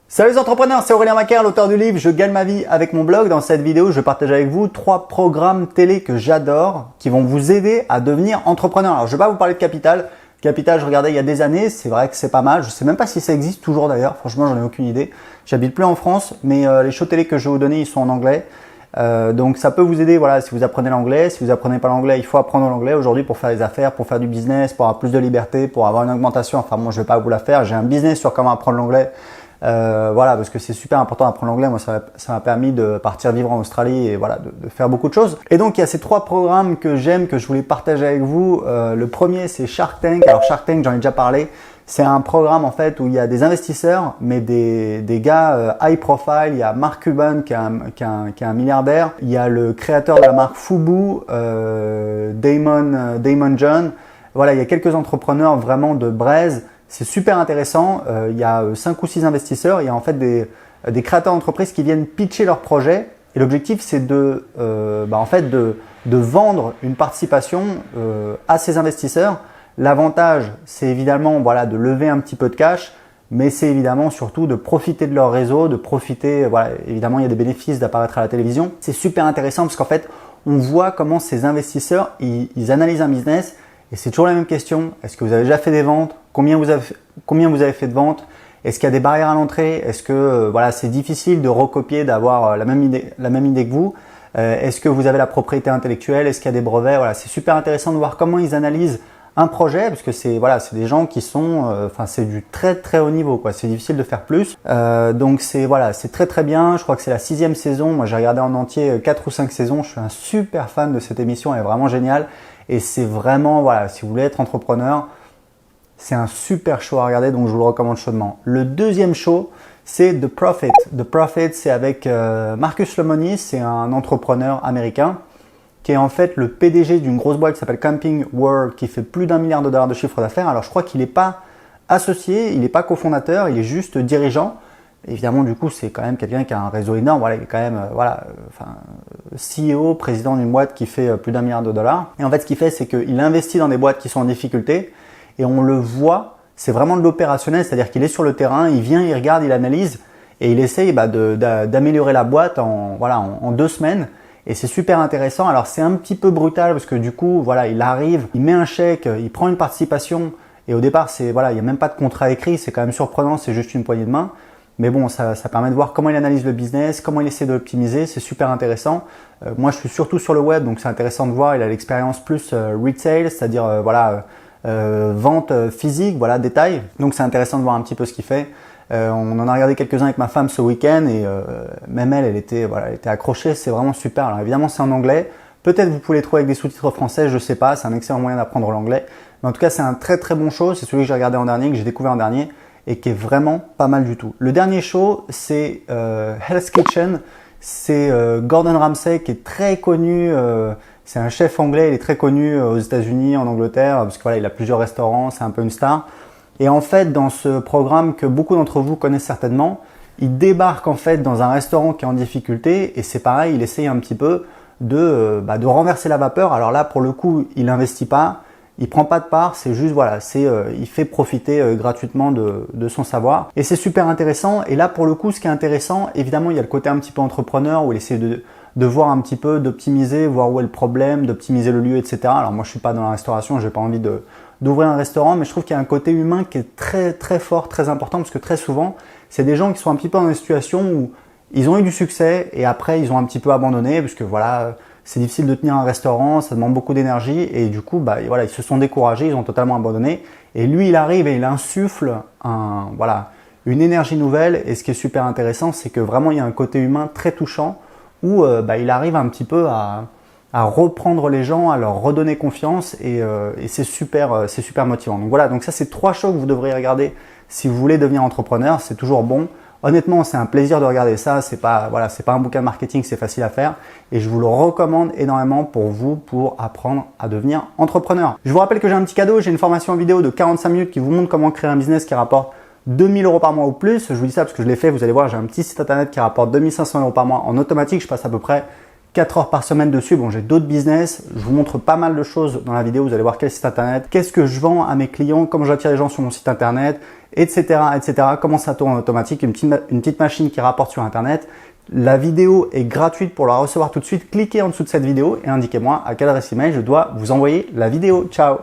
Salut les entrepreneurs, c'est Aurélien Macaire, l'auteur du livre Je gagne ma vie avec mon blog. Dans cette vidéo, je partage avec vous 3 programmes télé que j'adore qui vont vous aider à devenir entrepreneur. Alors, je vais pas vous parler de Capital. Capital, je regardais il y a des années, c'est vrai que c'est pas mal. Je sais même pas si ça existe toujours d'ailleurs. Franchement, j'en ai aucune idée. J'habite plus en France, mais les shows télé que je vais vous donner, ils sont en anglais. Donc ça peut vous aider, voilà, si vous apprenez l'anglais. Si vous apprenez pas l'anglais, il faut apprendre l'anglais aujourd'hui pour faire des affaires, pour faire du business, pour avoir plus de liberté, pour avoir une augmentation. Enfin, moi, je vais pas vous la faire. J'ai un business sur comment apprendre l'anglais. Voilà, parce que c'est super important d'apprendre l'anglais. Moi, ça m'a permis de partir vivre en Australie et voilà, de faire beaucoup de choses. Et donc, il y a ces 3 programmes que j'aime, que je voulais partager avec vous. Le premier, c'est Shark Tank. Alors, Shark Tank, j'en ai déjà parlé. C'est un programme en fait où il y a des investisseurs, mais des gars high profile. Il y a Mark Cuban qui est un milliardaire. Il y a le créateur de la marque Fubu, Damon John. Voilà, il y a quelques entrepreneurs vraiment de braise. C'est super intéressant. Il y a 5 ou 6 investisseurs. Il y a en fait des créateurs d'entreprises qui viennent pitcher leurs projets. Et l'objectif, c'est de vendre une participation à ces investisseurs. L'avantage, c'est évidemment voilà, de lever un petit peu de cash, mais c'est évidemment surtout de profiter de leur réseau, de profiter, voilà, évidemment il y a des bénéfices d'apparaître à la télévision. C'est super intéressant parce qu'en fait, on voit comment ces investisseurs, ils analysent un business et c'est toujours la même question. Est-ce que vous avez déjà fait des ventes? Combien vous avez fait de ventes? Est-ce qu'il y a des barrières à l'entrée? Est-ce que voilà, c'est difficile de recopier, d'avoir la même idée que vous? Est-ce que vous avez la propriété intellectuelle? Est-ce qu'il y a des brevets? Voilà, c'est super intéressant de voir comment ils analysent un projet, parce que c'est des gens qui sont, c'est du très très haut niveau, quoi. C'est difficile de faire plus. Donc c'est très très bien. Je crois que c'est la 6e saison. Moi j'ai regardé en entier 4 ou 5 saisons. Je suis un super fan de cette émission. Elle est vraiment géniale. Et c'est vraiment, voilà, si vous voulez être entrepreneur, c'est un super show à regarder. Donc je vous le recommande chaudement. Le deuxième show, c'est The Profit. The Profit, c'est avec Marcus Lemonis. C'est un entrepreneur américain qui est en fait le PDG d'une grosse boîte qui s'appelle Camping World, qui fait plus d'$1 milliard de chiffre d'affaires. Alors je crois qu'il n'est pas associé, il n'est pas cofondateur, il est juste dirigeant. Évidemment, du coup, c'est quand même quelqu'un qui a un réseau énorme. Voilà, il est quand même CEO, président d'une boîte qui fait plus d'$1 milliard. Et en fait, ce qu'il fait, c'est qu'il investit dans des boîtes qui sont en difficulté et on le voit, c'est vraiment de l'opérationnel, c'est-à-dire qu'il est sur le terrain, il vient, il regarde, il analyse et il essaye d'améliorer la boîte en 2 semaines. Et c'est super intéressant. Alors c'est un petit peu brutal parce que du coup, voilà, il arrive, il met un chèque, il prend une participation et au départ, il n'y a même pas de contrat écrit, c'est quand même surprenant, c'est juste une poignée de main. Mais bon, ça permet de voir comment il analyse le business, comment il essaie de l'optimiser, c'est super intéressant. Moi, je suis surtout sur le web, donc c'est intéressant de voir. Il a l'expérience plus retail, c'est-à-dire vente physique, voilà, détail. Donc c'est intéressant de voir un petit peu ce qu'il fait. On en a regardé quelques-uns avec ma femme ce week-end et même elle était accrochée, c'est vraiment super. Alors évidemment c'est en anglais, peut-être vous pouvez les trouver avec des sous-titres français, je sais pas, c'est un excellent moyen d'apprendre l'anglais. Mais en tout cas c'est un très très bon show, c'est celui que j'ai regardé en dernier, que j'ai découvert en dernier et qui est vraiment pas mal du tout. Le dernier show c'est Hell's Kitchen, c'est Gordon Ramsay qui est très connu, c'est un chef anglais, il est très connu aux États-Unis, en Angleterre, parce que voilà, il a plusieurs restaurants, c'est un peu une star. Et en fait, dans ce programme que beaucoup d'entre vous connaissent certainement, il débarque en fait dans un restaurant qui est en difficulté et c'est pareil, il essaye un petit peu de renverser la vapeur. Alors là, pour le coup, il n'investit pas, il prend pas de part, c'est juste il fait profiter gratuitement de son savoir et c'est super intéressant. Et là, pour le coup, ce qui est intéressant, évidemment, il y a le côté un petit peu entrepreneur où il essaie de voir un petit peu, d'optimiser, voir où est le problème, d'optimiser le lieu, etc. Alors moi, je suis pas dans la restauration, j'ai pas envie d'ouvrir un restaurant, mais je trouve qu'il y a un côté humain qui est très très fort, très important, parce que très souvent, c'est des gens qui sont un petit peu dans une situation où ils ont eu du succès et après ils ont un petit peu abandonné, parce que voilà, c'est difficile de tenir un restaurant, ça demande beaucoup d'énergie et du coup, ils se sont découragés, ils ont totalement abandonné. Et lui, il arrive et il insuffle une énergie nouvelle. Et ce qui est super intéressant, c'est que vraiment il y a un côté humain très touchant où il arrive un petit peu à reprendre les gens, à leur redonner confiance et c'est super motivant. Donc voilà, donc ça c'est 3 shows que vous devriez regarder si vous voulez devenir entrepreneur, c'est toujours bon. Honnêtement, c'est un plaisir de regarder ça, c'est pas un bouquin de marketing, c'est facile à faire et je vous le recommande énormément pour apprendre à devenir entrepreneur. Je vous rappelle que j'ai un petit cadeau, j'ai une formation vidéo de 45 minutes qui vous montre comment créer un business qui rapporte 2 000 € par mois ou plus. Je vous dis ça parce que je l'ai fait, vous allez voir, j'ai un petit site internet qui rapporte 2 500 € par mois en automatique, je passe à peu près 4 heures par semaine dessus. Bon, j'ai d'autres business, je vous montre pas mal de choses dans la vidéo, vous allez voir quel site internet, qu'est-ce que je vends à mes clients, comment j'attire les gens sur mon site internet etc., etc. Comment ça tourne en automatique, une petite machine qui rapporte sur Internet. La vidéo est gratuite pour la recevoir tout de suite. Cliquez en dessous de cette vidéo et indiquez-moi à quelle adresse email je dois vous envoyer la vidéo. Ciao!